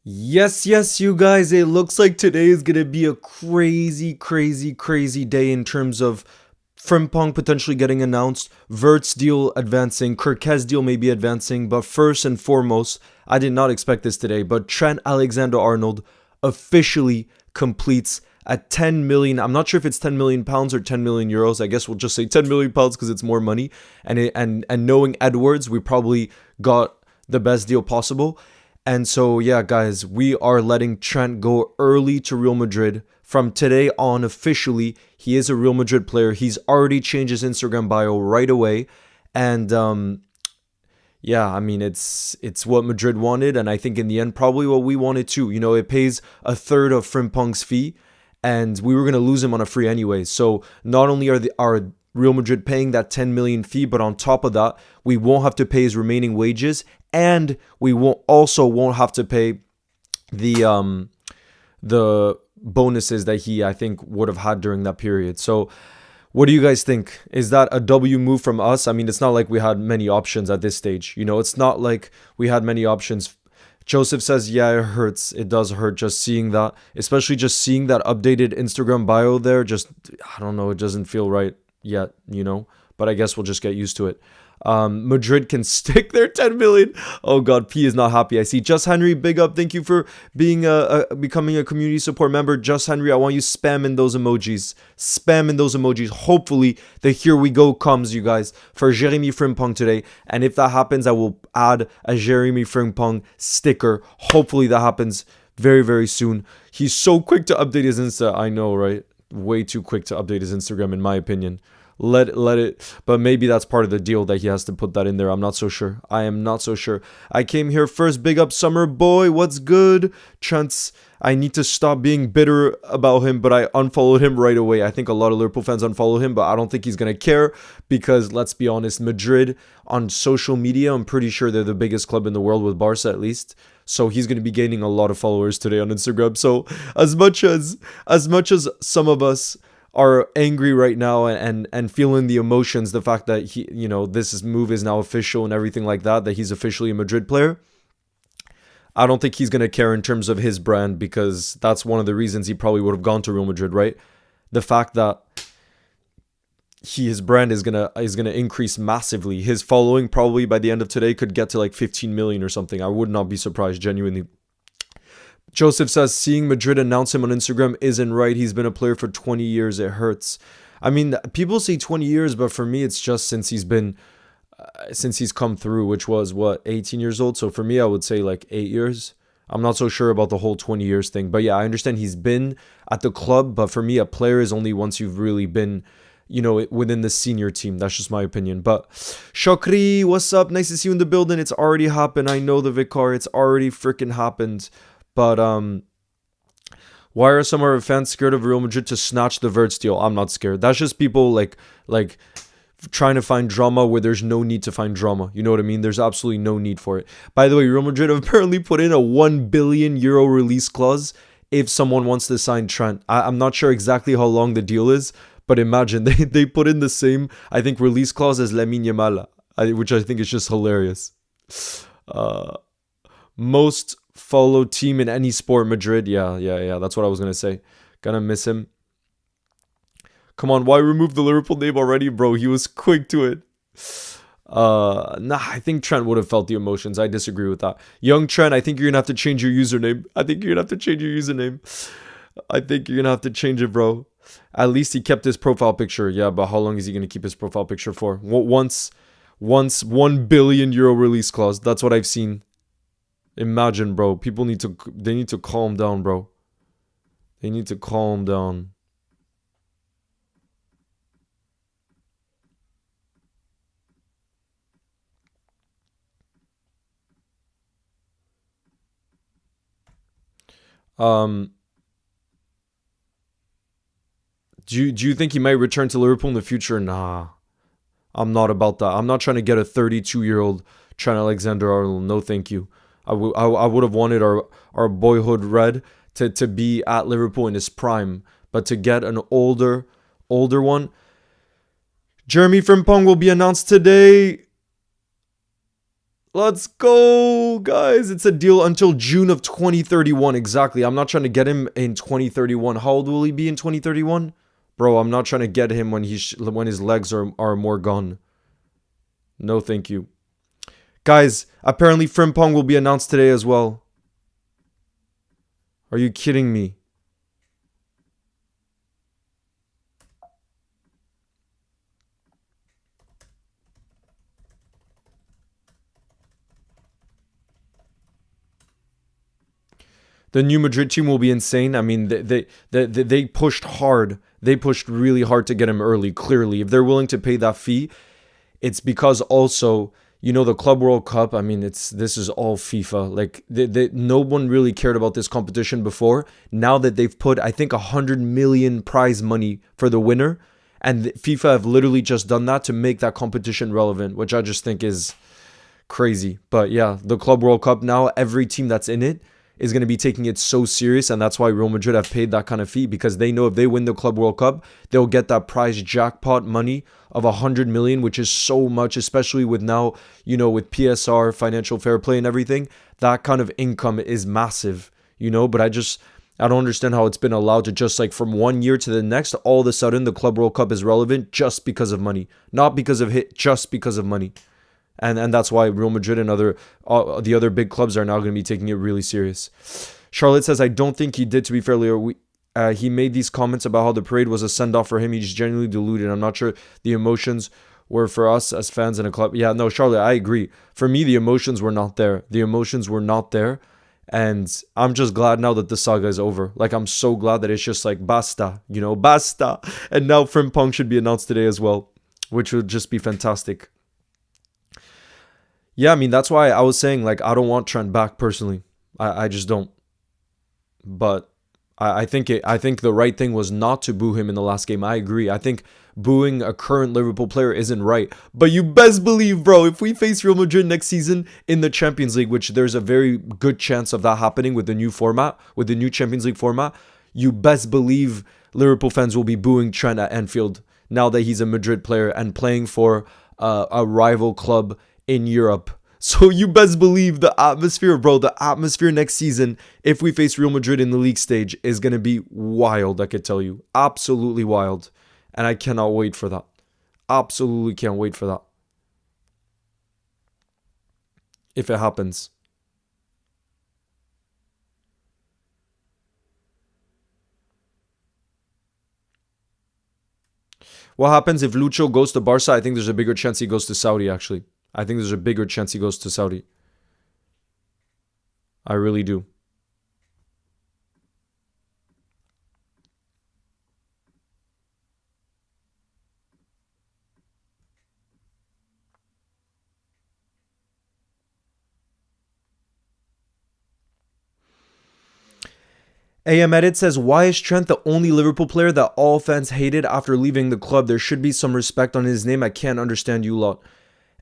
Yes, you guys. It looks like today is going to be a crazy day in terms of Frimpong potentially getting announced, Vert's deal advancing, Kirk's deal maybe advancing. But first and foremost, I did not expect this today, but Trent Alexander-Arnold officially completes at 10 million. I'm not sure if it's 10 million pounds or 10 million euros. I guess we'll just say 10 million pounds because it's more money. And knowing Edwards, we probably got the best deal possible. And so, yeah, guys, we are letting Trent go early to Real Madrid. From today on, officially, he is a Real Madrid player. He's already changed his Instagram bio right away. And yeah, I mean, it's what Madrid wanted. And I think in the end, probably what we wanted too. You know, it pays a third of Frimpong's fee. And we were going to lose him on a free anyway. So not only are Real Madrid paying that 10 million fee, but on top of that, we won't have to pay his remaining wages, and we won't have to pay the bonuses that he, I think, would have had during that period. So what do you guys think? Is that a W move from us? I mean, it's not like we had many options at this stage. You know, it's not like we had many options. Joseph says, yeah, it hurts. It does hurt just seeing that, especially just seeing that updated Instagram bio there. Just, I don't know, it doesn't feel right yet, you know, but I guess we'll just get used to it. Madrid can stick their 10 million. Oh God, P is not happy. I see. Just Henry, big up. Thank you for being becoming a community support member. Just Henry, I want you spamming those emojis. Spamming those emojis. Hopefully the here we go comes, you guys, for Jeremy Frimpong today. And if that happens, I will add a Jeremy Frimpong sticker. Hopefully that happens very soon. He's so quick to update his Insta. I know, right? Way too quick to update his Instagram, in my opinion. Let it, but maybe that's part of the deal that he has to put that in there. I'm not so sure. I am not so sure. I came here first. Big up Summer Boy. What's good? Trent's, I need to stop being bitter about him, but I unfollowed him right away. I think a lot of Liverpool fans unfollow him, but I don't think he's going to care because, let's be honest, Madrid on social media, I'm pretty sure they're the biggest club in the world, with Barca at least. So he's going to be gaining a lot of followers today on Instagram. So as much as some of us are angry right now and feeling the emotions, the fact that he, you know, move is now official and everything like that he's officially a Madrid player, I don't think he's going to care in terms of his brand, because that's one of the reasons he probably would have gone to Real Madrid, right? The fact that his brand is gonna increase massively. His following probably by the end of today could get to like 15 million or something. I would not be surprised, genuinely. Joseph says, seeing Madrid announce him on Instagram isn't right. He's been a player for 20 years. It hurts. I mean, people say 20 years, but for me, it's just since he's come through, which was, 18 years old? So for me, I would say like 8 years. I'm not so sure about the whole 20 years thing. But yeah, I understand he's been at the club. But for me, a player is only once you've really been, you know, within the senior team. That's just my opinion. But Shokri, what's up? Nice to see you in the building. It's already happened. I know the Vicar. It's already freaking happened. But why are some of our fans scared of Real Madrid to snatch the Verts deal? I'm not scared. That's just people like trying to find drama where there's no need to find drama. You know what I mean? There's absolutely no need for it. By the way, Real Madrid have apparently put in a 1 billion euro release clause if someone wants to sign Trent. I'm not sure exactly how long the deal is, but imagine they put in the same, I think, release clause as Lamine Yamal, which I think is just hilarious. Most followed team in any sport, Madrid. Yeah. That's what I was going to say. Gonna miss him. Come on, why remove the Liverpool name already, bro? He was quick to it. Nah, I think Trent would have felt the emotions. I disagree with that. Young Trent, I think you're going to have to change your username. I think you're going to have to change it, bro. At least he kept his profile picture. Yeah, but how long is he going to keep his profile picture for? Once 1 billion euro release clause. That's what I've seen. Imagine, bro. People need to calm down, bro. They need to calm down. Do you think he might return to Liverpool in the future? Nah. I'm not about that. I'm not trying to get a 32-year-old Trent Alexander-Arnold. No, thank you. I would have wanted our boyhood Red to be at Liverpool in his prime, but to get an older one. Jeremy Frimpong will be announced today. Let's go, guys. It's a deal until June of 2031. Exactly. I'm not trying to get him in 2031. How old will he be in 2031? Bro, I'm not trying to get him when when his legs are more gone. No, thank you. Guys, apparently Frimpong will be announced today as well. Are you kidding me? The new Madrid team will be insane. I mean, they pushed hard. They pushed really hard to get him early, clearly. If they're willing to pay that fee, it's because also, you know, the Club World Cup, I mean, this is all FIFA. Like, no one really cared about this competition before. Now that they've put, I think, 100 million prize money for the winner, and FIFA have literally just done that to make that competition relevant, which I just think is crazy. But yeah, the Club World Cup now, every team that's in it is going to be taking it so serious, and that's why Real Madrid have paid that kind of fee, because they know if they win the Club World Cup, they'll get that prize jackpot money of 100 million, which is so much, especially with now, you know, with PSR, financial fair play and everything. That kind of income is massive, you know. But I don't understand how it's been allowed to just, like, from one year to the next, all of a sudden the Club World Cup is relevant just because of money, not because of hit, just because of money. And that's why Real Madrid and the other big clubs are now going to be taking it really serious. Charlotte says, I don't think he did, to be fair, Leo. He made these comments about how the parade was a send-off for him. He's genuinely deluded. I'm not sure the emotions were for us as fans in a club. Yeah, no, Charlotte, I agree. For me, the emotions were not there. The emotions were not there. And I'm just glad now that the saga is over. Like, I'm so glad that it's just like, basta, you know, basta. And now Frimpong should be announced today as well, which would just be fantastic. Yeah, I mean, that's why I was saying, like, I don't want Trent back personally. I just don't. But I think the right thing was not to boo him in the last game. I agree. I think booing a current Liverpool player isn't right. But you best believe, bro, if we face Real Madrid next season in the Champions League, which there's a very good chance of that happening with the new format, with the new Champions League format, you best believe Liverpool fans will be booing Trent at Anfield now that he's a Madrid player and playing for a rival club in Europe. So you best believe the atmosphere, bro, the atmosphere next season, if we face Real Madrid in the league stage, is going to be wild, I could tell you. Absolutely wild. And I cannot wait for that. Absolutely can't wait for that. If it happens. What happens if Lucho goes to Barca? I think there's a bigger chance he goes to Saudi, actually. I think there's a bigger chance he goes to Saudi. I really do. AM Edit says, why is Trent the only Liverpool player that all fans hated after leaving the club? There should be some respect on his name. I can't understand you lot.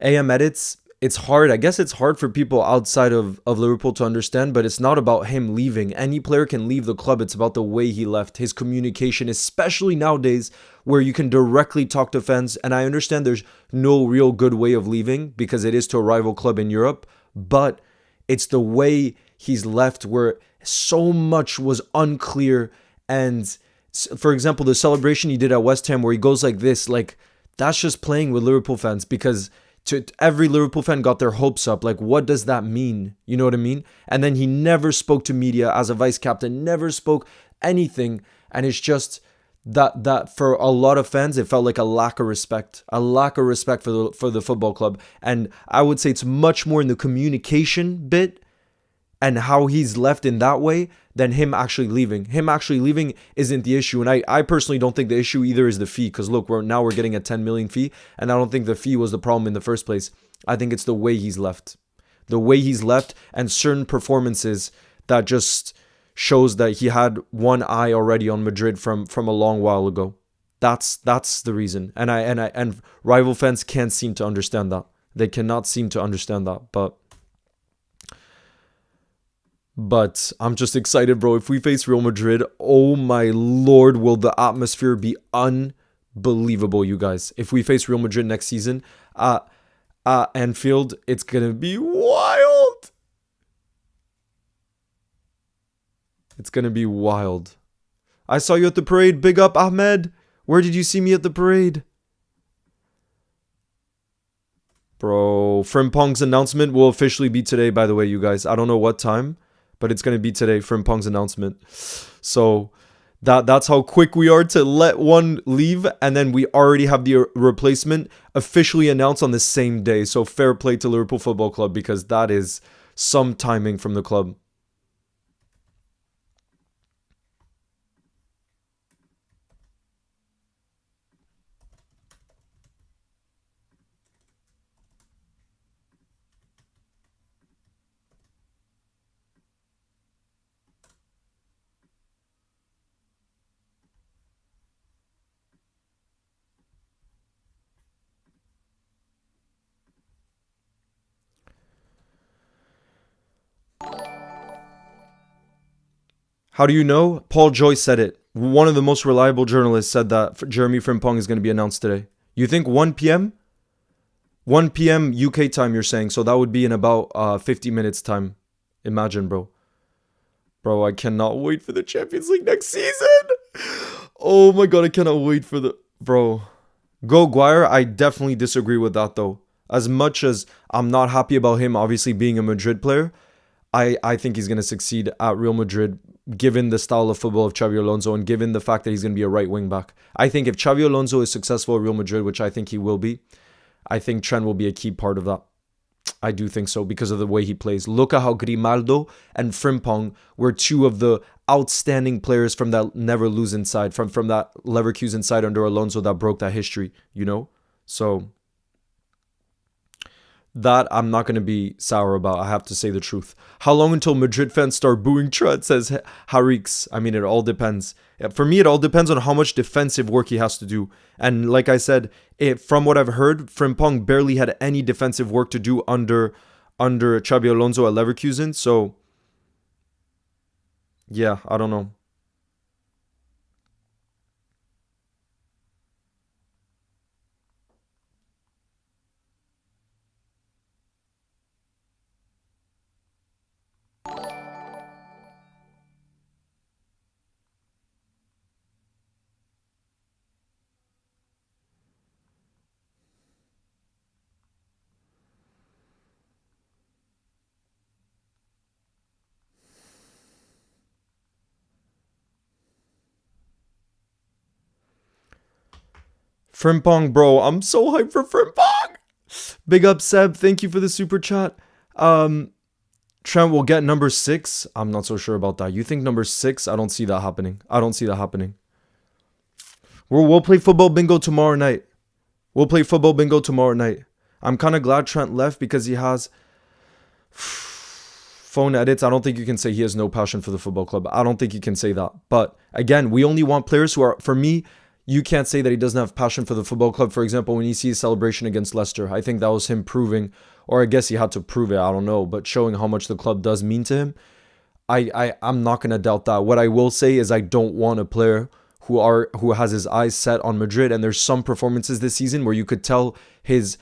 AM Edits, it's hard. I guess it's hard for people outside of Liverpool to understand, but it's not about him leaving. Any player can leave the club. It's about the way he left, his communication, especially nowadays where you can directly talk to fans. And I understand there's no real good way of leaving because it is to a rival club in Europe, but it's the way he's left where so much was unclear. And for example, the celebration he did at West Ham where he goes like this, like that's just playing with Liverpool fans because every Liverpool fan got their hopes up. Like, what does that mean? You know what I mean? And then he never spoke to media as a vice captain, never spoke anything. And it's just that for a lot of fans, it felt like a lack of respect for the football club. And I would say it's much more in the communication bit and how he's left in that way than him actually leaving. Him actually leaving isn't the issue. And I personally don't think the issue either is the fee. Because look, we're getting a 10 million fee. And I don't think the fee was the problem in the first place. I think it's the way he's left. The way he's left and certain performances that just shows that he had one eye already on Madrid from a long while ago. That's the reason. And rival fans can't seem to understand that. They cannot seem to understand that. But I'm just excited, bro. If we face Real Madrid, oh my lord, will the atmosphere be unbelievable, you guys. If we face Real Madrid next season, at Anfield. It's going to be wild. It's going to be wild. I saw you at the parade. Big up, Ahmed. Where did you see me at the parade? Bro, Frimpong's announcement will officially be today, by the way, you guys. I don't know what time, but it's going to be today, Frimpong's announcement. So that's how quick we are to let one leave, and then we already have the replacement officially announced on the same day. So fair play to Liverpool Football Club, because that is some timing from the club. How do you know? Paul Joyce said it. One of the most reliable journalists said that Jeremy Frimpong is going to be announced today. You think 1 p.m.? 1 p.m. UK time, you're saying. So that would be in about 50 minutes time. Imagine, bro. Bro, I cannot wait for the Champions League next season. Oh my God, I cannot wait for the... Bro. Go Guire, I definitely disagree with that, though. As much as I'm not happy about him obviously being a Madrid player, I think he's going to succeed at Real Madrid, given the style of football of Xabi Alonso and given the fact that he's going to be a right wing back. I think if Xabi Alonso is successful at Real Madrid, which I think he will be, I think Trent will be a key part of that. I do think so, because of the way he plays. Look at how Grimaldo and Frimpong were two of the outstanding players from that never losing side, from that Leverkusen side under Alonso that broke that history, you know? So that I'm not going to be sour about. I have to say the truth. How long until Madrid fans start booing Trent, says Harix. I mean, it all depends. For me, it all depends on how much defensive work he has to do. And like I said, from what I've heard, Frimpong barely had any defensive work to do under Xabi Alonso at Leverkusen. So, yeah, I don't know. Frimpong, bro. I'm so hyped for Frimpong. Big up, Seb. Thank you for the super chat. Trent will get number 6. I'm not so sure about that. You think number 6? I don't see that happening. I don't see that happening. We'll play football bingo tomorrow night. We'll play football bingo tomorrow night. I'm kind of glad Trent left because he has phone edits. I don't think you can say he has no passion for the football club. I don't think you can say that. But again, we only want players who are, for me, you can't say that he doesn't have passion for the football club. For example, when you see his celebration against Leicester, I think that was him proving, or I guess he had to prove it, I don't know, but showing how much the club does mean to him. I'm not going to doubt that. What I will say is I don't want a player who has his eyes set on Madrid, and there's some performances this season where you could tell his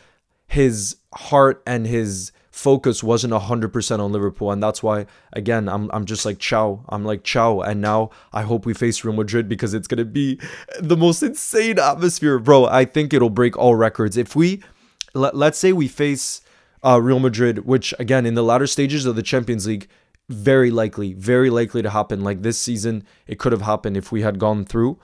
heart and his focus wasn't 100% on Liverpool, and that's why, again, I'm just like ciao. I'm like ciao, and now I hope we face Real Madrid because it's gonna be the most insane atmosphere, bro. I think it'll break all records if we let's say we face Real Madrid, which again in the latter stages of the Champions League, very likely to happen. Like this season, it could have happened if we had gone through.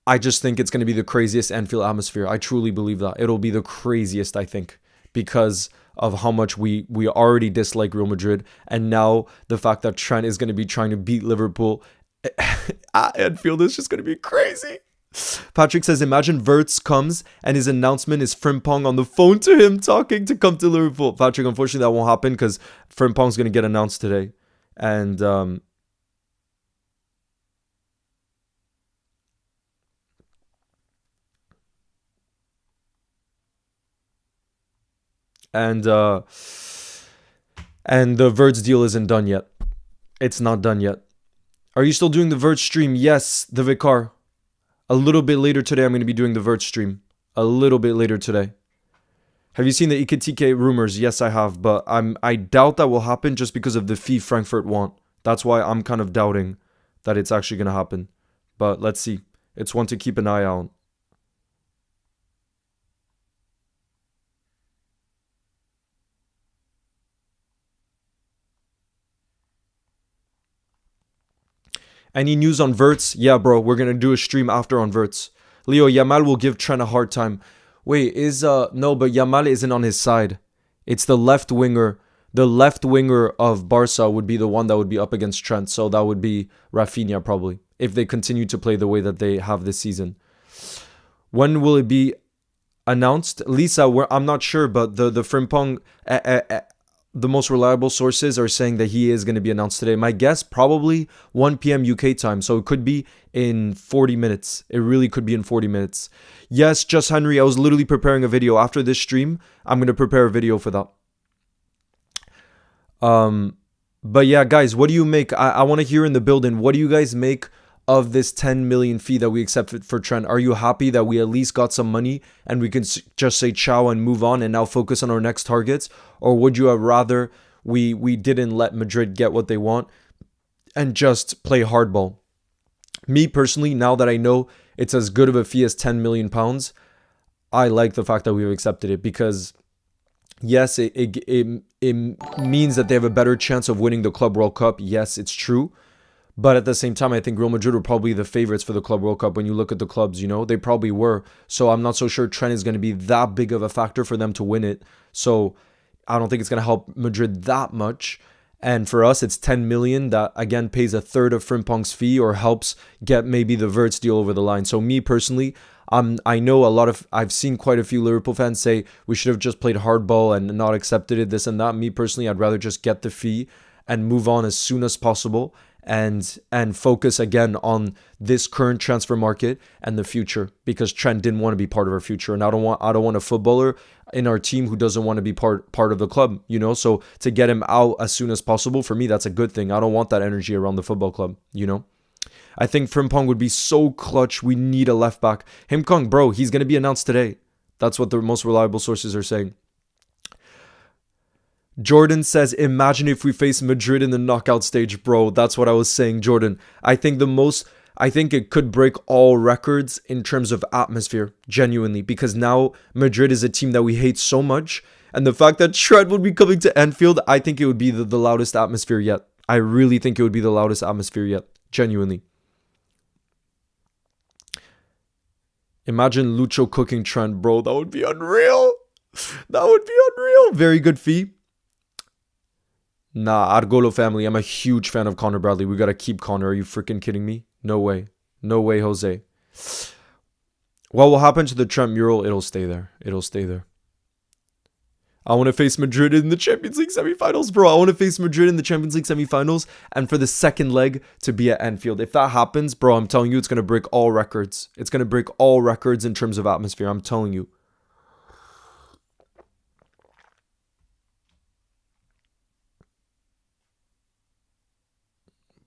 I just think it's going to be the craziest Anfield atmosphere. I truly believe that. It'll be the craziest, I think, because of how much we already dislike Real Madrid. And now the fact that Trent is going to be trying to beat Liverpool at Anfield is just going to be crazy. Patrick says, imagine Wirtz comes and his announcement is Frimpong on the phone to him talking to come to Liverpool. Patrick, unfortunately, that won't happen because Frimpong's going to get announced today. And the Wirtz deal isn't done yet. It's not done yet. Are you still doing the Wirtz stream? Yes, the Vicar. A little bit later today, I'm going to be doing the Wirtz stream. a little bit later today. Have you seen the Ikitike rumors? Yes, I have, but I doubt that will happen just because of the fee Frankfurt want. That's why I'm kind of doubting that it's actually going to happen. But let's see. It's one to keep an eye on. Any news on Verts? Yeah, bro, we're going to do a stream after on Verts. Leo, Yamal will give Trent a hard time. Wait, no, but Yamal isn't on his side. It's the left winger. The left winger of Barca would be the one that would be up against Trent. So that would be Rafinha probably, if they continue to play the way that they have this season. When will it be announced? Lisa, I'm not sure, but the Frimpong, the most reliable sources are saying that he is going to be announced today. My guess, probably 1 p.m. UK time. So it could be in 40 minutes. It really could be in 40 minutes. Yes, Just Henry, I was literally preparing a video. After this stream, I'm going to prepare a video for that. But yeah, guys, what do you make? I want to hear in the building, what do you guys make of this 10 million fee that we accepted for Trent? Are you happy that we at least got some money and we can just say ciao and move on and now focus on our next targets? Or would you have rather we didn't let Madrid get what they want and just play hardball? Me personally, now that I know it's as good of a fee as 10 million pounds, I like the fact that we've accepted it because yes, it means that they have a better chance of winning the Club World Cup. Yes, it's true. But at the same time, I think Real Madrid were probably the favorites for the Club World Cup when you look at the clubs, you know? They probably were. So I'm not so sure Trent is going to be that big of a factor for them to win it. So I don't think it's going to help Madrid that much. And for us, it's 10 million that, again, pays a third of Frimpong's fee or helps get maybe the Verts deal over the line. So me personally, I know I've seen quite a few Liverpool fans say we should have just played hardball and not accepted it, this and that. Me personally, I'd rather just get the fee and move on as soon as possible and focus again on this current transfer market and the future, because Trent didn't want to be part of our future, and I don't want a footballer in our team who doesn't want to be part of the club, you know? So to get him out as soon as possible, for me, that's a good thing. I don't want that energy around the football club, you know? I think Frimpong would be so clutch. We need a left back. Himkong, bro, he's going to be announced today. That's what the most reliable sources are saying. Jordan says, imagine if we face Madrid in the knockout stage, bro. That's what I was saying, Jordan. I think it could break all records in terms of atmosphere, genuinely, because now Madrid is a team that we hate so much. And the fact that Trent would be coming to Anfield, I think it would be the loudest atmosphere yet. I really think it would be the loudest atmosphere yet, genuinely. Imagine Lucho cooking Trent, bro. That would be unreal. That would be unreal. Very good fee. Nah, Argolo family. I'm a huge fan of Connor Bradley. We got to keep Connor. Are you freaking kidding me? No way. No way, Jose. What will happen to the Trent mural? It'll stay there. It'll stay there. I want to face Madrid in the Champions League semifinals, bro. I want to face Madrid in the Champions League semifinals and for the second leg to be at Anfield. If that happens, bro, I'm telling you, it's going to break all records. It's going to break all records in terms of atmosphere. I'm telling you.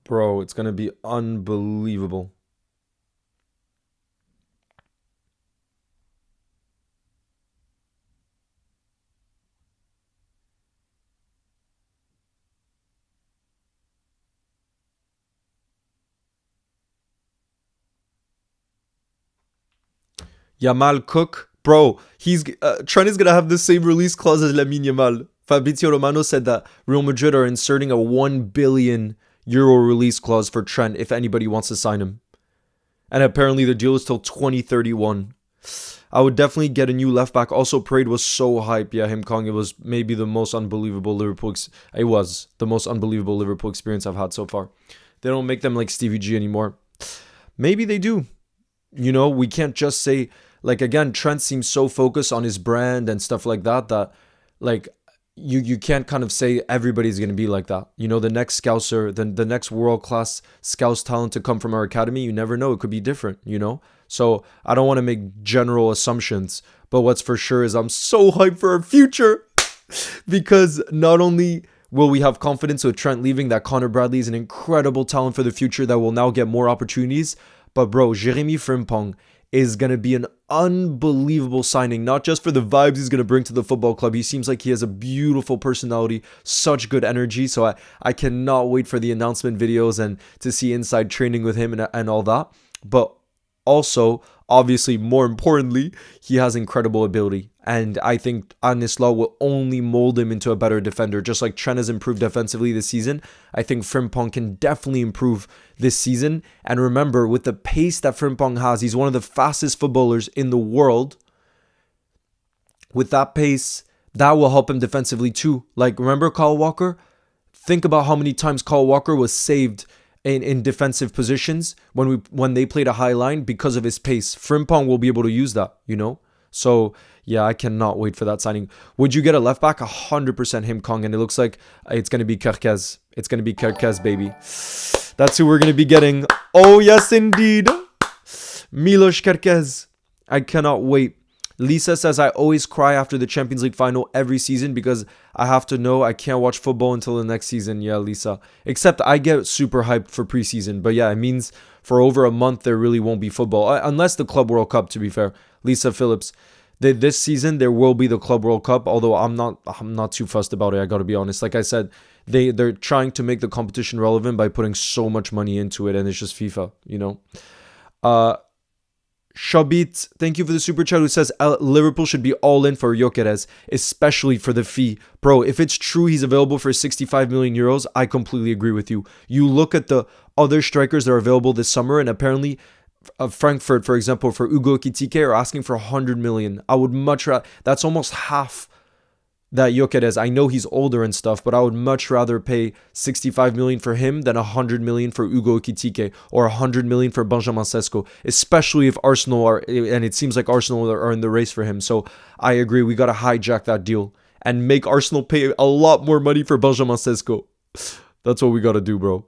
Bro, it's going to be unbelievable. Yamal Cook, bro, Trent is going to have the same release clause as Lamine Yamal. Fabrizio Romano said that Real Madrid are inserting a €1 billion release clause for Trent if anybody wants to sign him. And apparently the deal is till 2031. I would definitely get a new left back. Also, Parade was so hype. Yeah, Himkong, it was maybe the most unbelievable Liverpool experience I've had so far. They don't make them like Stevie G anymore. Maybe they do. You know, we can't just say, like, again, Trent seems so focused on his brand and stuff like that, like, you can't kind of say everybody's going to be like that. You know, the next Scouser, the next world-class Scouts talent to come from our academy, you never know. It could be different, you know? So I don't want to make general assumptions, but what's for sure is I'm so hyped for our future because not only will we have confidence with Trent leaving, that Connor Bradley is an incredible talent for the future that will now get more opportunities, but bro, Jeremy Frimpong is going to be an unbelievable signing, not just for the vibes he's going to bring to the football club. He seems like he has a beautiful personality, such good energy. So I cannot wait for the announcement videos and to see inside training with him and all that. But also, obviously, more importantly, he has incredible ability. And I think Anisla will only mold him into a better defender. Just like Trent has improved defensively this season, I think Frimpong can definitely improve this season. And remember, with the pace that Frimpong has, he's one of the fastest footballers in the world. With that pace, that will help him defensively too. Like, remember Kyle Walker? Think about how many times Kyle Walker was saved in defensive positions when they played a high line because of his pace. Frimpong will be able to use that, you know? So, yeah, I cannot wait for that signing. Would you get a left back? 100% him, Kong. And it looks like it's going to be Kerkez. It's going to be Kerkez, baby. That's who we're going to be getting. Oh, yes, indeed. Milos Kerkez. I cannot wait. Lisa says, I always cry after the Champions League final every season because I have to know I can't watch football until the next season. Yeah, Lisa. Except I get super hyped for preseason. But yeah, it means for over a month there really won't be football. Unless the Club World Cup, to be fair. Lisa Phillips. This season there will be the Club World Cup, although I'm not too fussed about it, I gotta be honest. Like I said, they're trying to make the competition relevant by putting so much money into it, and it's just FIFA, you know. Shabit, thank you for the super chat, who says Liverpool should be all in for Gyökeres, especially for the fee. Bro, if it's true he's available for 65 million euros, I completely agree with you. You look at the other strikers that are available this summer, and apparently Frankfurt, for example, for Ugo Ekitike are asking for 100 million. I would much rather, that's almost half that Gyökeres. I know he's older and stuff, but I would much rather pay 65 million for him than 100 million for Ugo Ekitike or 100 million for Benjamin Sesko, especially if Arsenal are, and it seems like Arsenal are in the race for him. So I agree, we got to hijack that deal and make Arsenal pay a lot more money for Benjamin Sesko. That's what we got to do, bro.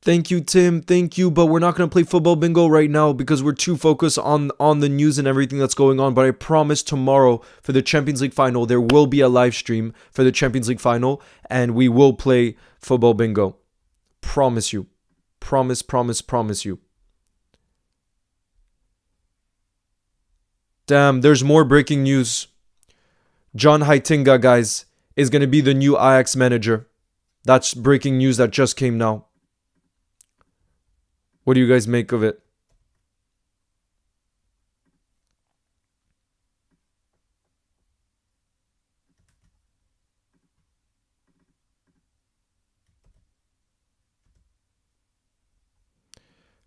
Thank you, Tim. Thank you. But we're not going to play football bingo right now because we're too focused on the news and everything that's going on. But I promise tomorrow for the Champions League final, there will be a live stream for the Champions League final. And we will play football bingo. Promise you. Promise you. Damn, there's more breaking news. John Heitinga, guys, is going to be the new Ajax manager. That's breaking news that just came now. What do you guys make of it?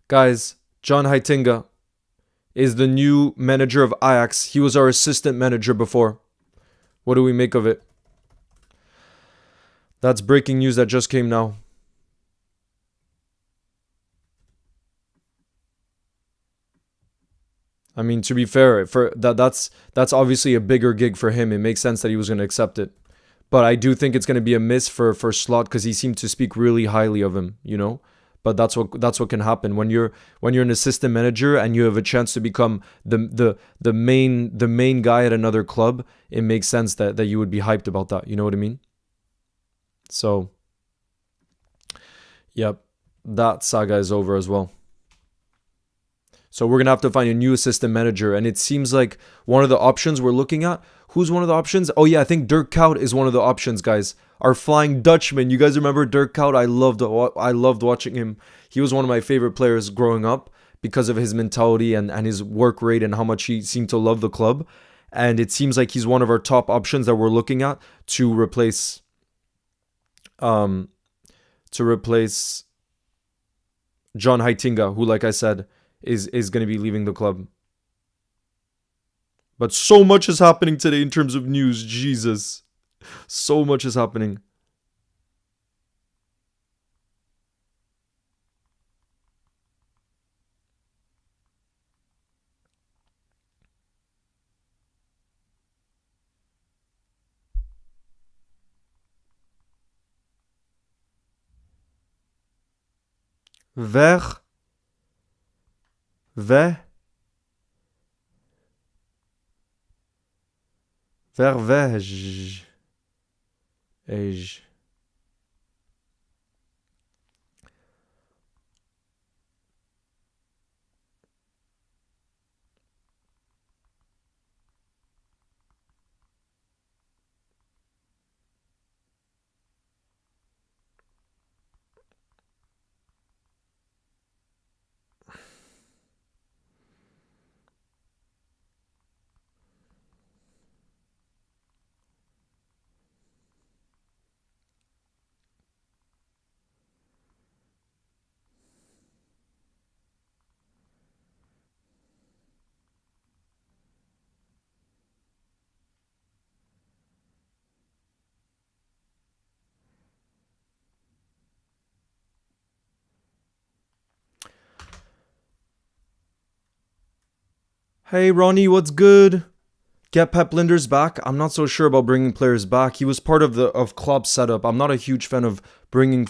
Guys, John Heitinga is the new manager of Ajax. He was our assistant manager before. What do we make of it? That's breaking news that just came now. I mean, to be fair, for that's obviously a bigger gig for him. It makes sense that he was going to accept it. But I do think it's going to be a miss for Slot because he seemed to speak really highly of him, you know? But that's what can happen when you're an assistant manager and you have a chance to become the main guy at another club. It makes sense that you would be hyped about that. You know what I mean? So, yep, that saga is over as well. So we're going to have to find a new assistant manager. And it seems like one of the options we're looking at. Who's one of the options? Oh, yeah, I think Dirk Kuyt is one of the options, guys. Our Flying Dutchman. You guys remember Dirk Kuyt? I loved watching him. He was one of my favorite players growing up because of his mentality and his work rate and how much he seemed to love the club. And it seems like he's one of our top options that we're looking at to replace John Heitinga, who, like I said, is going to be leaving the club. But so much is happening today in terms of news. Jesus. So much is happening. Vers Hey Ronnie, what's good? Get Pep Linders back. I'm not so sure about bringing players back. He was part of the of Klopp's setup. I'm not a huge fan of bringing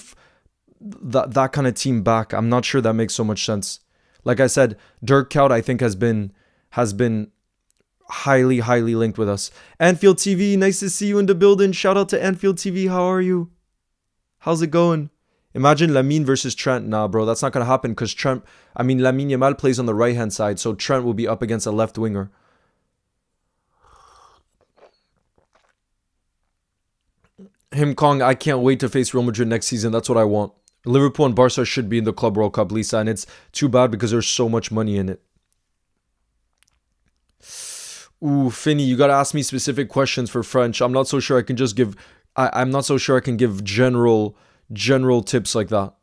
that kind of team back. I'm not sure that makes so much sense. Like I said, Dirk Kuyt I think has been highly linked with us. Anfield TV, nice to see you in the building. Shout out to Anfield TV. How are you? How's it going? Imagine Lamine versus Trent. Nah, bro, that's not gonna happen because Lamine Yamal plays on the right hand side, so Trent will be up against a left winger. Him Kong, I can't wait to face Real Madrid next season. That's what I want. Liverpool and Barca should be in the Club World Cup, Lisa, and it's too bad because there's so much money in it. Ooh, Finny, you gotta ask me specific questions for French. I'm not so sure I can just give. I'm not so sure I can give general tips like that.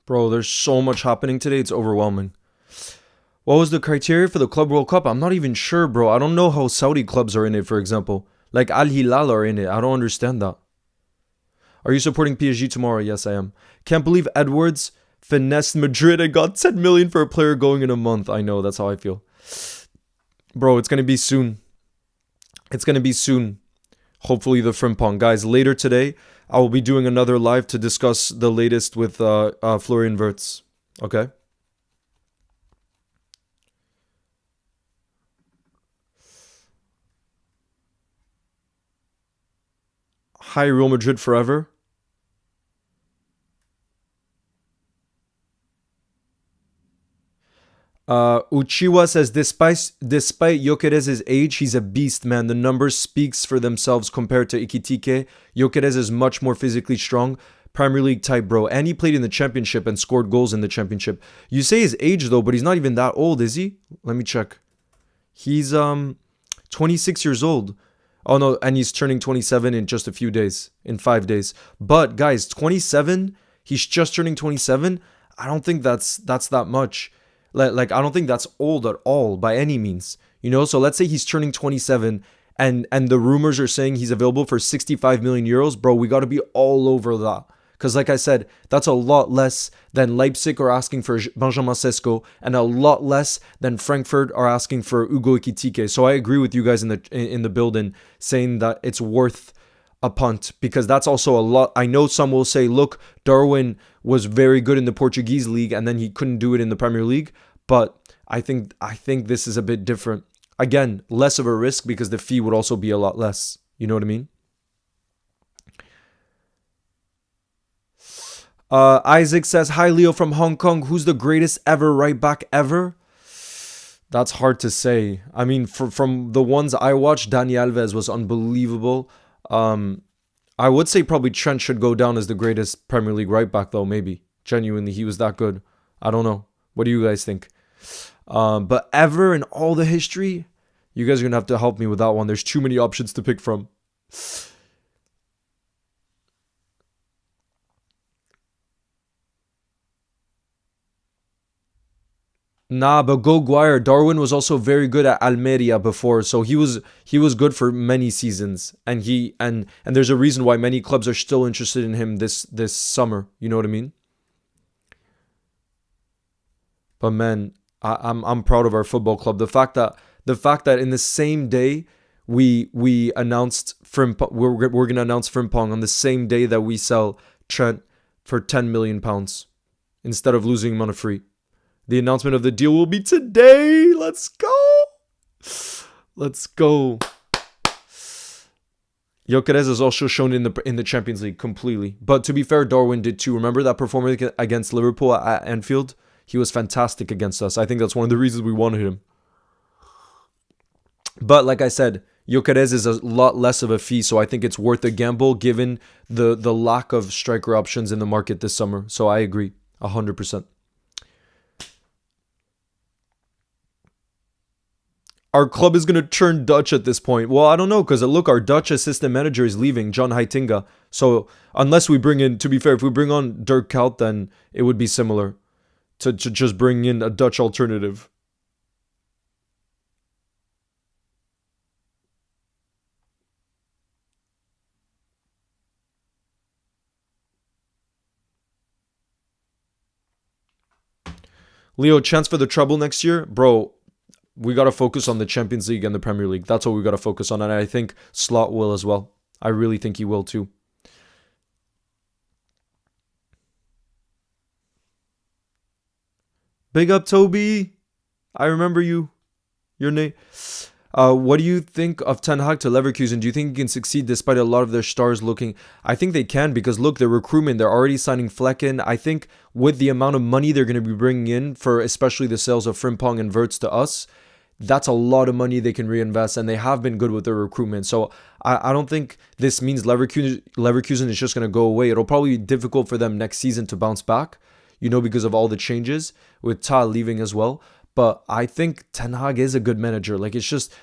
Bro, there's so much happening today. It's overwhelming. What was the criteria for the Club World Cup? I'm not even sure, bro. I don't know how Saudi clubs are in it, for example. Like Al Hilal are in it. I don't understand that. Are you supporting PSG tomorrow? Yes, I am. Can't believe Edwards finessed Madrid and got 10 million for a player going in a month. I know, that's how I feel. Bro, it's going to be soon. It's going to be soon. Hopefully the Frimpong. Guys, later today, I will be doing another live to discuss the latest with Florian Wirtz. Okay? Hi, Real Madrid forever. Uchiwa says, despite Gyökeres's age, he's a beast, man. The numbers speaks for themselves compared to Ikitike. Gyökeres is much more physically strong. Premier League type, bro. And he played in the championship and scored goals in the championship. You say his age, though, but he's not even that old, is he? Let me check. He's 26 years old. Oh, no, and he's turning 27 in just a few days, in 5 days. But, guys, 27, he's just turning 27. I don't think that's that much. Like I don't think that's old at all by any means. You know, so let's say he's turning 27 and the rumors are saying he's available for 65 million euros, bro. We got to be all over that. Cuz like I said, that's a lot less than Leipzig are asking for Benjamin Sesko and a lot less than Frankfurt are asking for Ugo Ekitike. So I agree with you guys in the building saying that it's worth a punt because that's also a lot. I know some will say, look, Darwin was very good in the Portuguese league and then he couldn't do it in the Premier League. But I think this is a bit different. Again, less of a risk because the fee would also be a lot less. You know what I mean? Isaac says, hi Leo from Hong Kong. Who's the greatest ever right back ever? That's hard to say. I mean, from the ones I watched, Dani Alves was unbelievable. I would say probably Trent should go down as the greatest Premier League right back, though, maybe. Genuinely, he was that good. I don't know. What do you guys think? But ever in all the history, you guys are going to have to help me with that one. There's too many options to pick from. Nah, but go Guire. Darwin was also very good at Almeria before, so he was good for many seasons, and and there's a reason why many clubs are still interested in him this summer. You know what I mean? But man, I'm proud of our football club. The fact that in the same day we announced Frimpong, we're gonna announce Frimpong on the same day that we sell Trent for £10 million instead of losing him on a free. The announcement of the deal will be today. Let's go. Let's go. Gyökeres is also shown in the Champions League completely. But to be fair, Darwin did too. Remember that performance against Liverpool at Anfield? He was fantastic against us. I think that's one of the reasons we wanted him. But like I said, Gyökeres is a lot less of a fee, so I think it's worth a gamble given the lack of striker options in the market this summer. So I agree 100%. Our club is going to turn Dutch at this point. Well, I don't know, because look, our Dutch assistant manager is leaving, John Heitinga. So unless we bring in, to be fair, if we bring on Dirk Kuyt, then it would be similar to just bring in a Dutch alternative. Leo, chance for the treble next year? Bro, we got to focus on the Champions League and the Premier League. That's what we got to focus on. And I think Slot will as well. I really think he will too. Big up, Toby. I remember you. Your name. What do you think of Ten Hag to Leverkusen? Do you think he can succeed despite a lot of their stars looking? I think they can, because look, their recruitment, they're already signing Flecken. I think with the amount of money they're going to be bringing in for especially the sales of Frimpong and Wirtz to us, that's a lot of money they can reinvest, and they have been good with their recruitment. So I don't think this means Leverkusen is just going to go away. It'll probably be difficult for them next season to bounce back, because of all the changes with Ta leaving as well. But I think Ten Hag is a good manager. Like, it's just,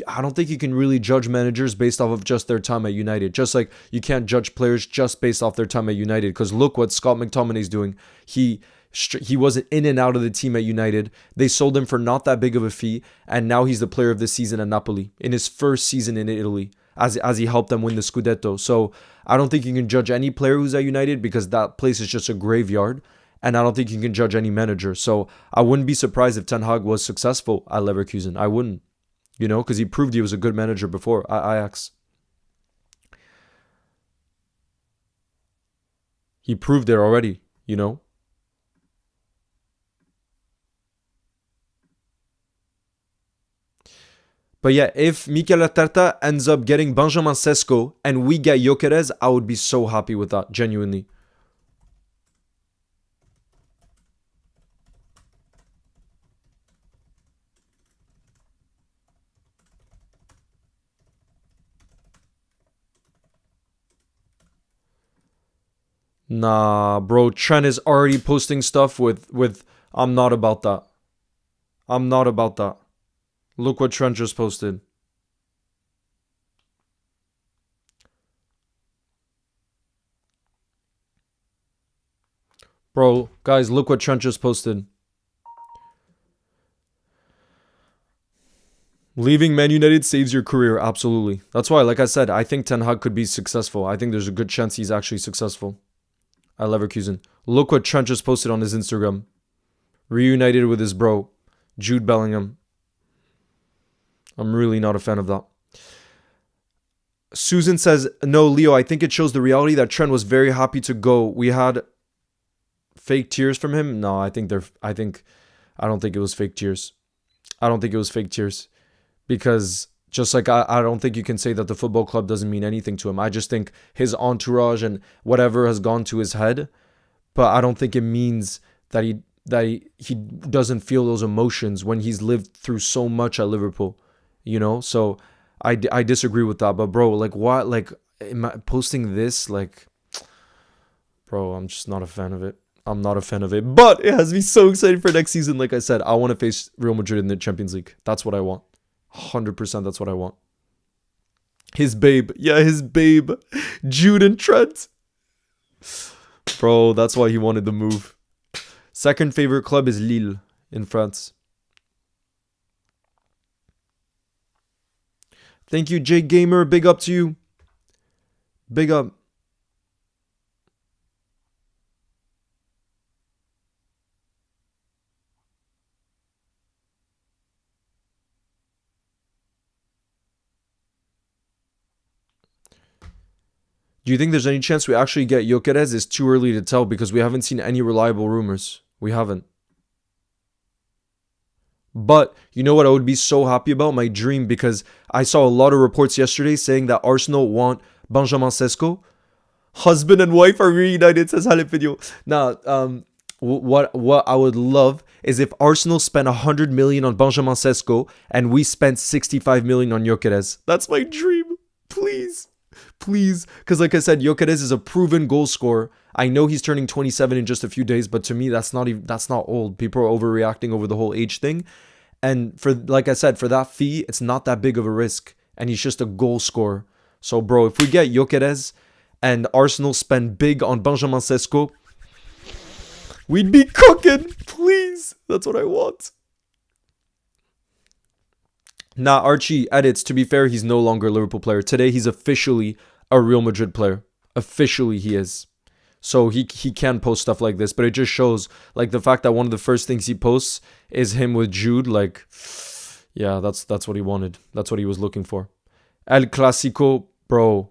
I don't think you can really judge managers based off of just their time at United. Just like you can't judge players just based off their time at United. Because look what Scott McTominay's doing. He wasn't in and out of the team at United. They sold him for not that big of a fee. And now he's the player of the season at Napoli in his first season in Italy, as he helped them win the Scudetto. So I don't think you can judge any player who's at United, because that place is just a graveyard. And I don't think you can judge any manager. So I wouldn't be surprised if Ten Hag was successful at Leverkusen. I wouldn't, because he proved he was a good manager before at Ajax. He proved it already. But yeah, if Mikel Arteta ends up getting Benjamin Sesko and we get Gyökeres, I would be so happy with that, genuinely. Nah, bro, Trent is already posting stuff with I'm not about that. I'm not about that. Look what Trent just posted. Bro, guys, look what Trent just posted. Leaving Man United saves your career, absolutely. That's why, like I said, I think Ten Hag could be successful. I think there's a good chance he's actually successful at Leverkusen. Look what Trent just posted on his Instagram. Reunited with his bro, Jude Bellingham. I'm really not a fan of that. Susan says, no, Leo, I think it shows the reality that Trent was very happy to go. We had fake tears from him. No, I don't think it was fake tears. I don't think it was fake tears. Because just like I don't think you can say that the football club doesn't mean anything to him. I just think his entourage and whatever has gone to his head. But I don't think it means that he doesn't feel those emotions when he's lived through so much at Liverpool. So I disagree with that. But bro, like, what, like, posting this, like, bro, I'm just not a fan of it. I'm not a fan of it. But it has me so excited for next season. Like I said, I want to face Real Madrid in the Champions League. That's what I want. 100% that's what I want. His babe. Yeah, his babe. Jude and Trent. Bro, that's why he wanted the move. Second favorite club is Lille in France. Thank you, Jake Gamer. Big up to you. Big up. Do you think there's any chance we actually get Gyökeres? It's too early to tell because we haven't seen any reliable rumors. We haven't. But you know what I would be so happy about? My dream, because I saw a lot of reports yesterday saying that Arsenal want Benjamin Sesko. Husband and wife are reunited, says Halep Video. Now, what I would love is if Arsenal spent 100 million on Benjamin Sesko and we spent 65 million on Gyökeres. That's my dream. Please. Please. Because like I said, Gyökeres is a proven goal scorer. I know he's turning 27 in just a few days, but to me, that's not old. People are overreacting over the whole age thing. And for, like I said, for that fee, it's not that big of a risk. And he's just a goal scorer. So, bro, if we get Gyökeres and Arsenal spend big on Benjamin Sesko, we'd be cooking. Please. That's what I want. Nah, Archie edits. To be fair, he's no longer a Liverpool player. Today, he's officially a Real Madrid player. Officially, he is. So he can post stuff like this, but it just shows, like, the fact that one of the first things he posts is him with Jude. Like, yeah, that's what he wanted. That's what he was looking for. El Clasico, bro,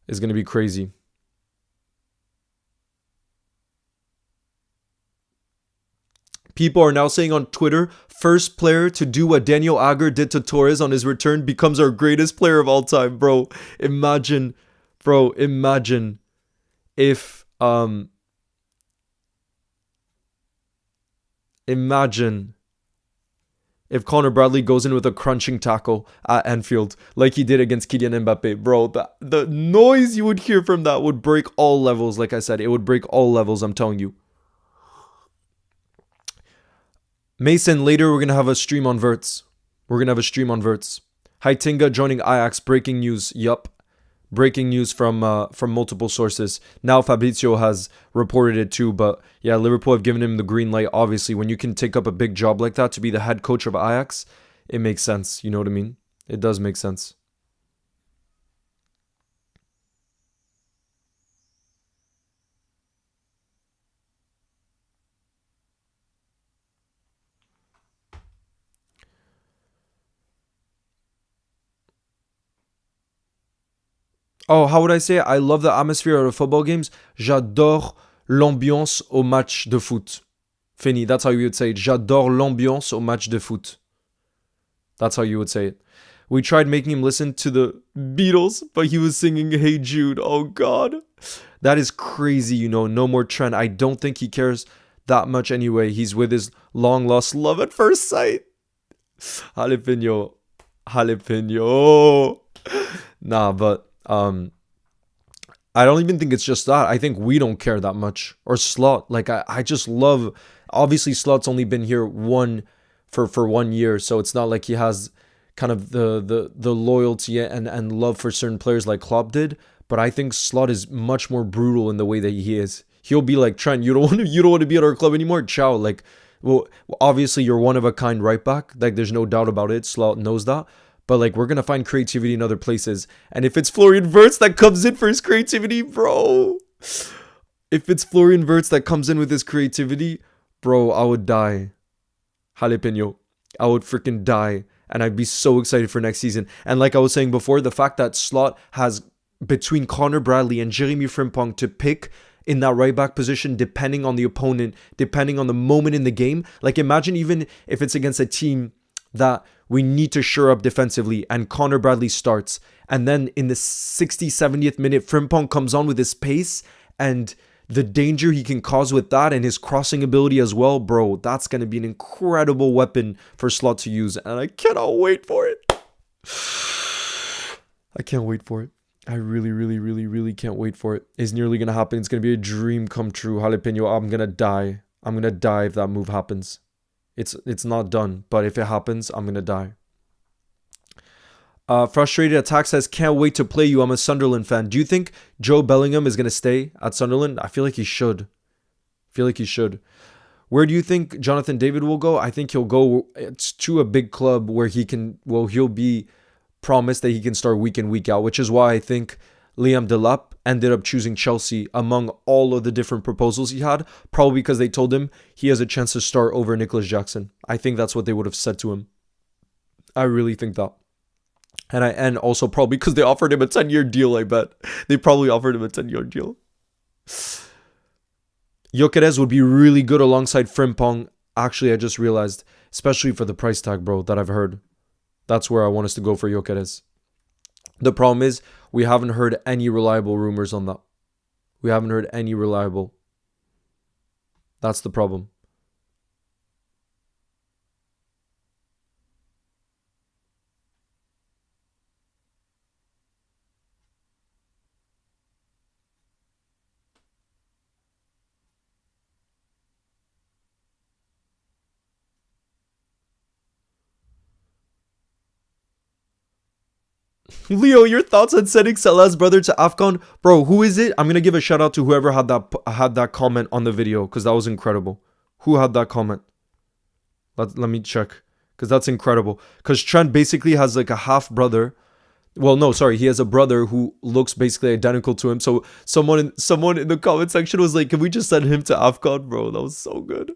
is going to be crazy. People are now saying on Twitter, first player to do what Daniel Agger did to Torres on his return becomes our greatest player of all time, bro. Imagine if Connor Bradley goes in with a crunching tackle at Anfield like he did against Kylian Mbappe. Bro, the noise you would hear from that would break all levels. Like I said, it would break all levels, I'm telling you. Mason, later we're going to have a stream on Verts. Heitinga joining Ajax, breaking news. Yup. Breaking news from multiple sources. Now Fabrizio has reported it too, but yeah, Liverpool have given him the green light. Obviously, when you can take up a big job like that to be the head coach of Ajax, it makes sense. You know what I mean? It does make sense. Oh, how would I say it? I love the atmosphere of the football games. J'adore l'ambiance au match de foot. Fini, that's how you would say it. J'adore l'ambiance au match de foot. That's how you would say it. We tried making him listen to the Beatles, but he was singing Hey Jude. Oh, God. That is crazy, you know. No more Trent. I don't think he cares that much anyway. He's with his long-lost love at first sight. Jalapeno. Nah, but I don't even think it's just that. I think we don't care that much. Or Slot. Like, I just love... Obviously, Slot's only been here for 1 year, so it's not like he has kind of the loyalty and love for certain players like Klopp did. But I think Slot is much more brutal in the way that he is. He'll be like, Trent, you don't want to be at our club anymore? Ciao. Like, well, obviously, you're one of a kind right back. Like, there's no doubt about it. Slot knows that. But, like, we're going to find creativity in other places. And if it's Florian Wirtz that comes in for his creativity, bro. If it's Florian Wirtz that comes in with his creativity, bro, I would die. Jalapeno. I would freaking die. And I'd be so excited for next season. And like I was saying before, the fact that Slot has between Connor Bradley and Jeremy Frimpong to pick in that right back position, depending on the opponent, depending on the moment in the game. Like, imagine even if it's against a team that we need to shore up defensively and Connor Bradley starts. And then in the 60th, 70th minute, Frimpong comes on with his pace and the danger he can cause with that and his crossing ability as well. Bro, that's going to be an incredible weapon for Slot to use. And I cannot wait for it. I can't wait for it. I really can't wait for it. It's nearly going to happen. It's going to be a dream come true. Jalapeno, I'm going to die. I'm going to die if that move happens. It's not done, but if it happens, I'm going to die. Frustrated Attack says, can't wait to play you. I'm a Sunderland fan. Do you think Joe Bellingham is going to stay at Sunderland? I feel like he should. Where do you think Jonathan David will go? I think he'll go to a big club where he'll be promised that he can start week in, week out, which is why I think Liam Delap ended up choosing Chelsea among all of the different proposals he had, probably because they told him he has a chance to start over Nicholas Jackson. I think that's what they would have said to him. I really think that. And also probably because they offered him a 10-year deal, I bet. They probably offered him a 10-year deal. Gyökeres would be really good alongside Frimpong. Actually, I just realized, especially for the price tag, bro, that I've heard. That's where I want us to go for Gyökeres. The problem is, we haven't heard any reliable rumors on that. That's the problem. Leo, your thoughts on sending Salah's brother to AFCON? Bro, who is it? I'm going to give a shout out to whoever had that comment on the video because that was incredible. Who had that comment? Let me check because that's incredible. Because Trent basically has like a half brother. Well, no, sorry. He has a brother who looks basically identical to him. So someone in the comment section was like, can we just send him to AFCON? Bro, that was so good.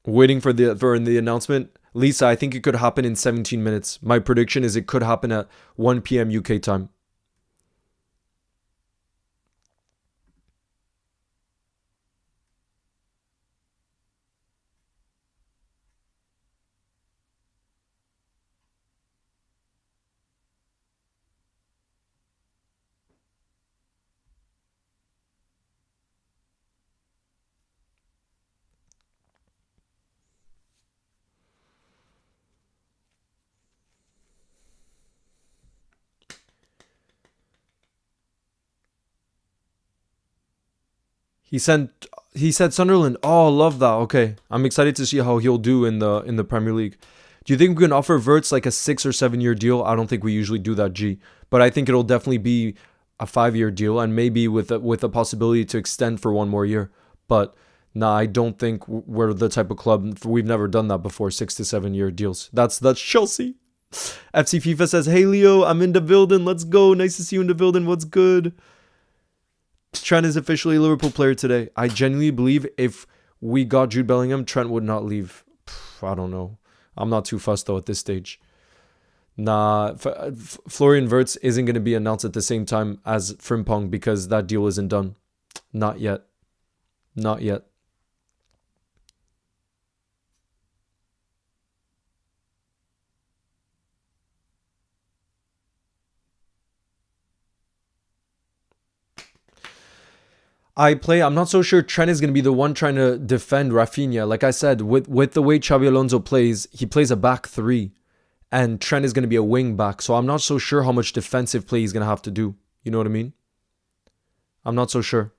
Waiting for the announcement. Lisa, I think it could happen in 17 minutes. My prediction is it could happen at 1 p.m. UK time. He said Sunderland. Oh, love that. Okay, I'm excited to see how he'll do in the Premier League. Do you think we can offer Verts like a 6 or 7 year deal? I don't think we usually do that, G. But I think it'll definitely be a 5-year deal and maybe with a possibility to extend for 1 more year. But nah, I don't think we're the type of club. We've never done that before. 6 to 7 year deals. That's Chelsea. FC FIFA says, "Hey Leo, I'm in the building. Let's go. Nice to see you in the building. What's good?" Trent is officially a Liverpool player today. I genuinely believe if we got Jude Bellingham, Trent would not leave. I don't know. I'm not too fussed though at this stage. Nah, Florian Wirtz isn't going to be announced at the same time as Frimpong because that deal isn't done. Not yet. Not yet. I'm not so sure Trent is going to be the one trying to defend Rafinha. Like I said, with the way Xabi Alonso plays, he plays a back three. And Trent is going to be a wing back. So I'm not so sure how much defensive play he's going to have to do. You know what I mean? I'm not so sure.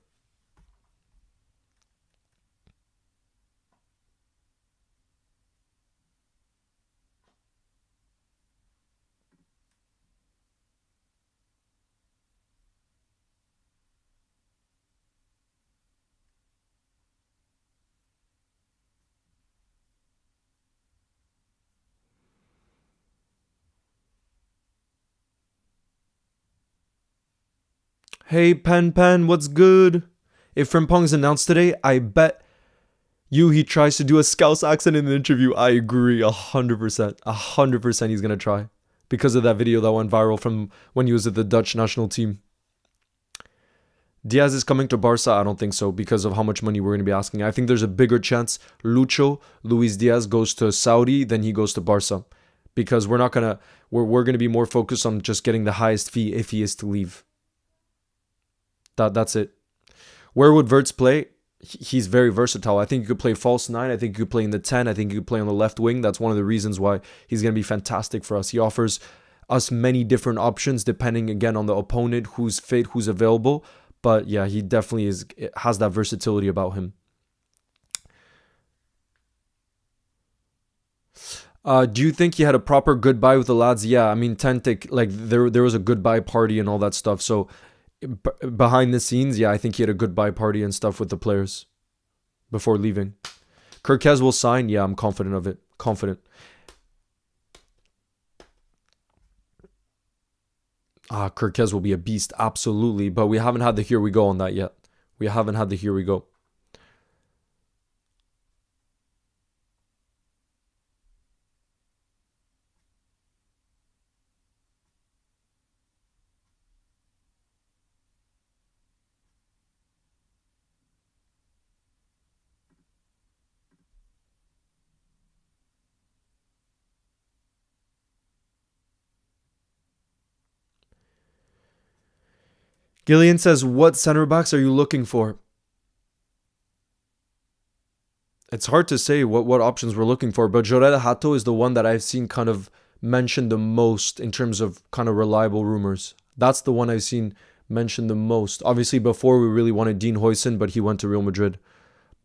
Hey, Pen, what's good? If Frimpong's announced today, I bet he tries to do a Scouse accent in the interview. I agree, 100%. 100% he's going to try. Because of that video that went viral from when he was at the Dutch national team. Diaz is coming to Barca? I don't think so because of how much money we're going to be asking. I think there's a bigger chance Luis Diaz goes to Saudi than he goes to Barca. Because we're going to be more focused on just getting the highest fee if he is to leave. That's it. Where would Wirtz play? He's very versatile. I think you could play false 9. I think you could play in the 10. I think you could play on the left wing. That's one of the reasons why he's going to be fantastic for us. He offers us many different options depending, again, on the opponent, who's fit, who's available. But yeah, he definitely has that versatility about him. Do you think he had a proper goodbye with the lads? Yeah, I mean, Tentic, like there was a goodbye party and all that stuff. So behind the scenes, yeah, I think he had a goodbye party and stuff with the players before leaving. Kirkez will sign. Yeah, I'm confident of it. Confident. Kirkez will be a beast. Absolutely. But we haven't had the here we go on that yet. We haven't had the here we go. Gillian says, what center backs are you looking for? It's hard to say what options we're looking for, but Jorel Hato is the one that I've seen kind of mentioned the most in terms of kind of reliable rumors. That's the one I've seen mentioned the most. Obviously, before we really wanted Dean Huijsen, but he went to Real Madrid.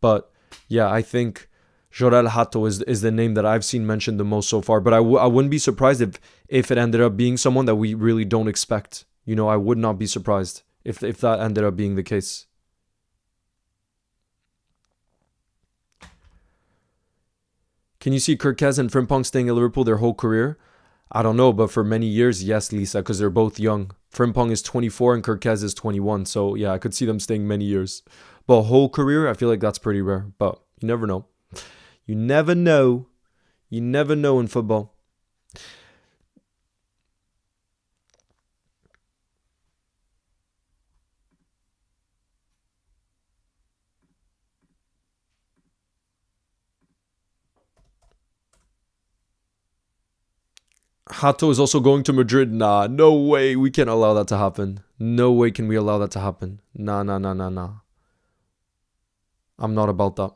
But yeah, I think Jorel Hato is the name that I've seen mentioned the most so far. But I wouldn't be surprised if it ended up being someone that we really don't expect. You know, I would not be surprised if that ended up being the case. Can you see Kirkez and Frimpong staying at Liverpool their whole career? I don't know, but for many years, yes, Lisa, because they're both young. Frimpong is 24 and Kirkez is 21. So yeah, I could see them staying many years. But whole career, I feel like that's pretty rare. But you never know. You never know. You never know in football. Hato is also going to Madrid. Nah, no way. We can't allow that to happen. No way can we allow that to happen. Nah, nah, nah, nah, nah. I'm not about that.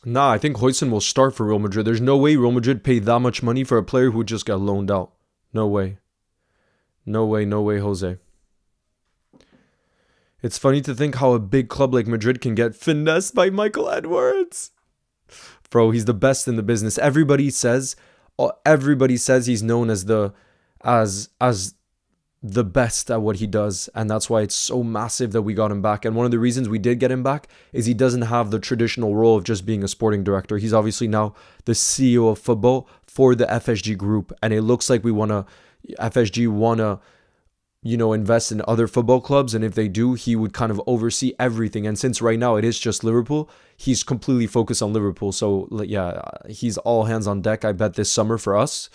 Nah, I think Huijsen will start for Real Madrid. There's no way Real Madrid paid that much money for a player who just got loaned out. No way. No way, no way, Jose. It's funny to think how a big club like Madrid can get finessed by Michael Edwards. Bro, he's the best in the business. Everybody says he's known as as the best at what he does, and that's why it's so massive that we got him back. And one of the reasons we did get him back is he doesn't have the traditional role of just being a sporting director. He's obviously now the CEO of football for the FSG group, and it looks like FSG wanna invest in other football clubs, and if they do, he would kind of oversee everything. And since right now it is just Liverpool, he's completely focused on Liverpool. So yeah, he's all hands on deck, I bet, this summer for us.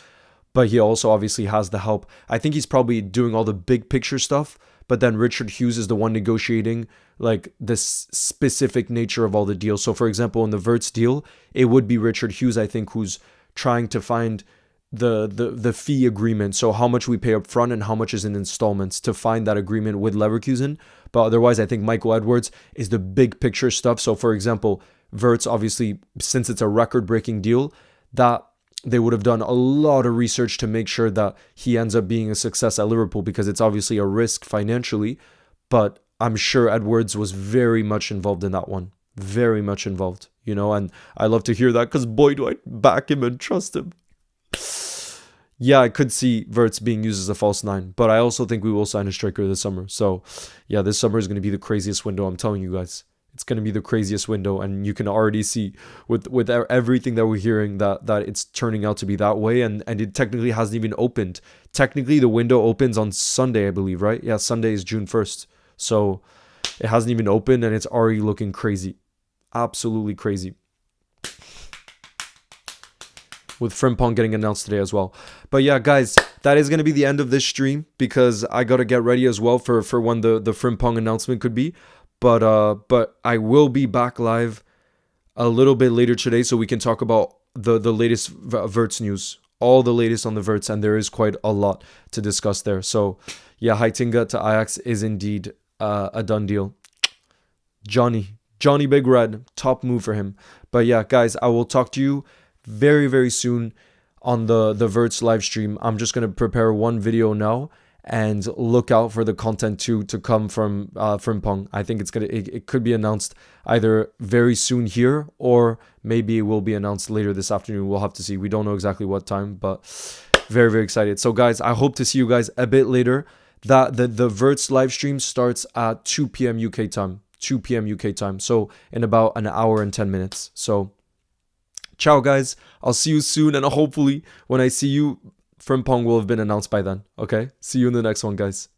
But he also obviously has the help. I think he's probably doing all the big picture stuff, but then Richard Hughes is the one negotiating like this specific nature of all the deals. So for example, in the Wirtz deal, it would be Richard Hughes, I think, who's trying to find the fee agreement. So how much we pay up front and how much is in installments to find that agreement with Leverkusen. But otherwise, I think Michael Edwards is the big picture stuff. So for example, Wirtz, obviously, since it's a record-breaking deal, that they would have done a lot of research to make sure that he ends up being a success at Liverpool, because it's obviously a risk financially, but I'm sure Edwards was very much involved in that one. Very much involved, and I love to hear that because boy, do I back him and trust him. Yeah, I could see Wirtz being used as a false nine, but I also think we will sign a striker this summer. So yeah, this summer is going to be the craziest window, I'm telling you guys. It's going to be the craziest window, and you can already see with everything that we're hearing that it's turning out to be that way, and it technically hasn't even opened. Technically, the window opens on Sunday, I believe, right? Yeah, Sunday is June 1st. So it hasn't even opened, and it's already looking crazy. Absolutely crazy. With Frimpong getting announced today as well. But yeah, guys, that is going to be the end of this stream, because I got to get ready as well for when the Frimpong announcement could be. But I will be back live a little bit later today, so we can talk about the latest Wirtz news, all the latest on the Wirtz, and there is quite a lot to discuss there. So yeah, Heitinga to Ajax is indeed a done deal. Johnny Big Red, top move for him. But yeah, guys, I will talk to you very, very soon on the Wirtz live stream. I'm just gonna prepare one video now, and look out for the content to come from Frimpong. I think it could be announced either very soon here, or maybe it will be announced later this afternoon. We'll have to see. We don't know exactly what time, but very, very excited. So guys, I hope to see you guys a bit later. The Wirtz live stream starts at 2 p.m. UK time. 2 p.m. UK time. So in about an hour and 10 minutes. So ciao guys. I'll see you soon, and hopefully when I see you, Frimpong will have been announced by then. Okay? See you in the next one, guys.